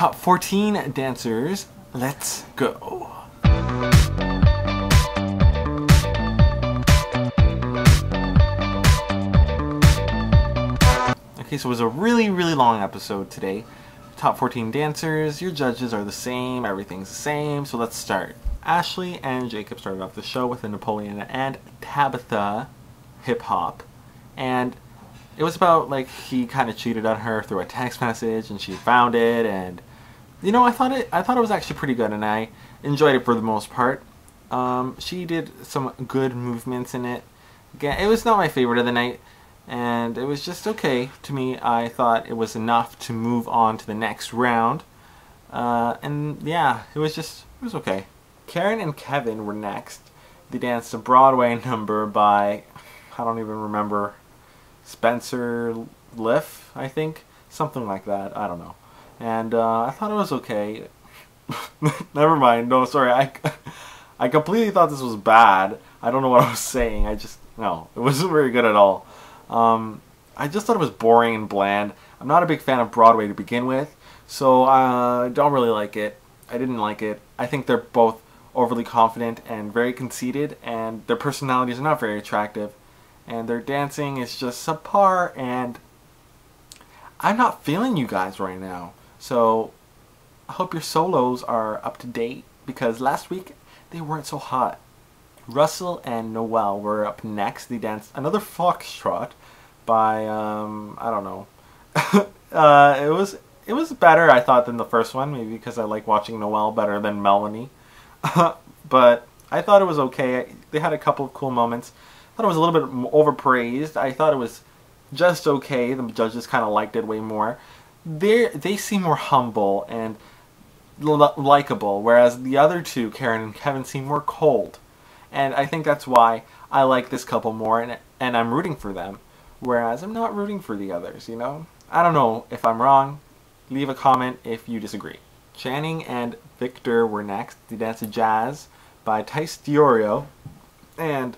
Top 14 dancers. Let's go. Okay, so it was a really long episode today. Top 14 dancers, your judges are the same, everything's the same, so let's start. Ashleigh and Jacob started off the show with the Napoleon and Tabitha hip hop, and it was about like he kind of cheated on her through a text message, and she found it, and you know, I thought it was actually pretty good, and I enjoyed it for the most part. She did some good movements in it. Again, it was not my favorite of the night, and it was just okay to me. I thought it was enough to move on to the next round, and yeah, it was okay. Karen and Kevin were next. They danced a Broadway number by, I don't even remember, Spencer Liff, I think, something like that. I don't know. And I thought it was okay. Never mind. No, sorry. I completely thought this was bad. I don't know what I was saying. No, it wasn't very good at all. I just thought it was boring and bland. I'm not a big fan of Broadway to begin with, so I don't really like it. I didn't like it. I think they're both overly confident and very conceited, and their personalities are not very attractive, and their dancing is just subpar, and I'm not feeling you guys right now. So I hope your solos are up to date, because last week they weren't so hot. Russell and Noelle were up next. They danced another foxtrot by I don't know. It was better, I thought, than the first one, maybe because I like watching Noelle better than Melanie. But I thought it was okay. They had a couple of cool moments. I thought it was a little bit overpraised. I thought it was just okay. The judges kind of liked it way more. They seem more humble and likable, whereas the other two, Karen and Kevin, seem more cold. And I think that's why I like this couple more, and I'm rooting for them, whereas I'm not rooting for the others, you know? I don't know if I'm wrong. Leave a comment if you disagree. Channing and Victor were next. They danced jazz by Tyce Orio, and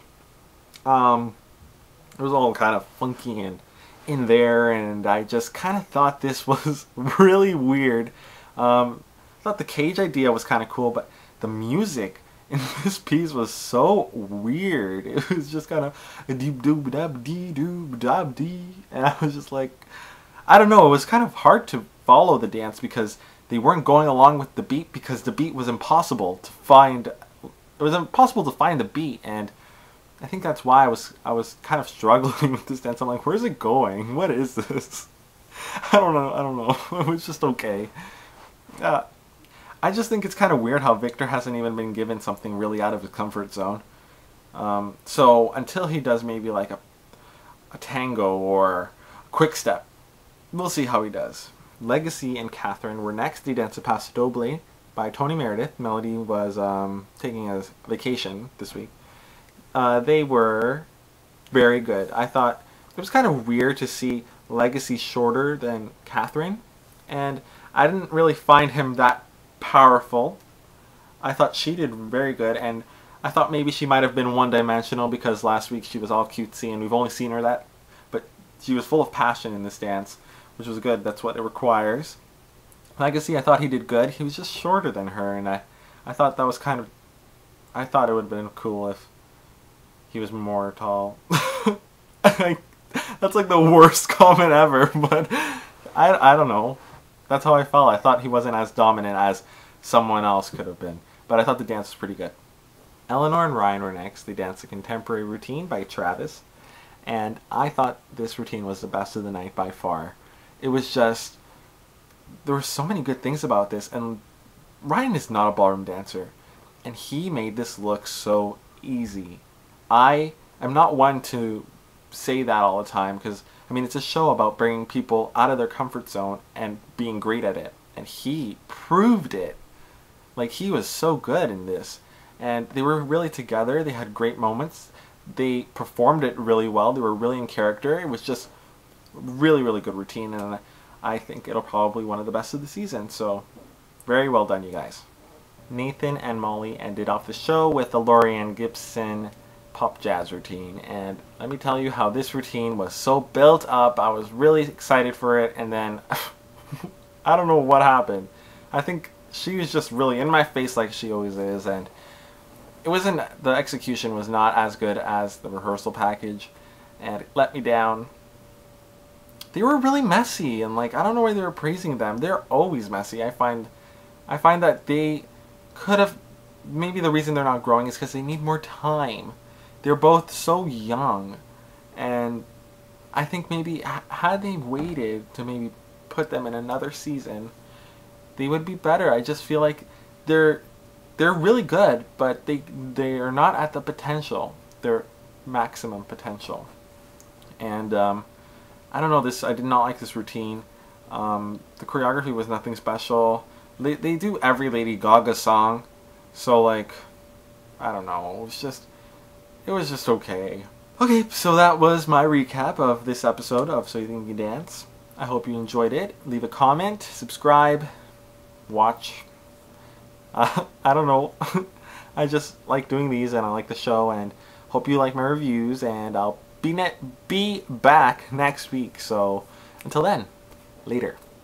it was all kind of funky and in there, and I just kind of thought this was really weird. I thought the cage idea was kind of cool, but the music in this piece was so weird. It was just kind of deep doob dab dee doob dab dee, and I was just like, I don't know. It was kind of hard to follow the dance because they weren't going along with the beat, because the beat was impossible to find. It was impossible to find the beat, and I think that's why I was kind of struggling with this dance. I'm like, where's it going? What is this? I don't know. It was just okay. I just think it's kind of weird how Victor hasn't even been given something really out of his comfort zone. So until he does maybe like a tango or a quick step, we'll see how he does. Legacy and Kathryn were next. They danced a Paso Doble by Tony Meredith. Melody was taking a vacation this week. They were very good. I thought it was kind of weird to see Legacy shorter than Kathryn, and I didn't really find him that powerful. I thought she did very good, and I thought maybe she might have been one-dimensional because last week she was all cutesy and we've only seen her that, but she was full of passion in this dance, which was good. That's what it requires. Legacy, I thought he did good. He was just shorter than her, and I thought that was kind of, I thought it would have been cool if he was more tall. That's like the worst comment ever, but I don't know. That's how I felt. I thought he wasn't as dominant as someone else could have been, but I thought the dance was pretty good. Ellenore and Ryan were next. They danced a contemporary routine by Travis, and I thought this routine was the best of the night by far. It was just, there were so many good things about this, and Ryan is not a ballroom dancer, and he made this look so easy. I am not one to say that all the time, because I mean, it's a show about bringing people out of their comfort zone and being great at it, and he proved it. Like, he was so good in this, and they were really together. They had great moments. They performed it really well. They were really in character. It was just really good routine, and I think it'll probably be one of the best of the season. So very well done, you guys. Nathan and Mollee ended off the show with the Laurie and Gibson pop jazz routine, and let me tell you how this routine was so built up. I was really excited for it, and then I don't know what happened. I think she was just really in my face like she always is, and it wasn't, the execution was not as good as the rehearsal package, and it let me down. They were really messy, and like, I don't know why they were praising them. They're always messy. I find that they could have, maybe the reason they're not growing is because they need more time. They're both so young, and I think maybe had they waited to maybe put them in another season, they would be better. I just feel like they're really good, but they are not at the potential, their maximum potential. And I don't know, I did not like this routine. The choreography was nothing special. They do every Lady Gaga song, so like, I don't know, it was just okay. Okay, so that was my recap of this episode of So You Think You Can Dance. I hope you enjoyed it. Leave a comment, subscribe, watch. I don't know. I just like doing these, and I like the show, and hope you like my reviews, and I'll be back next week. So until then, later.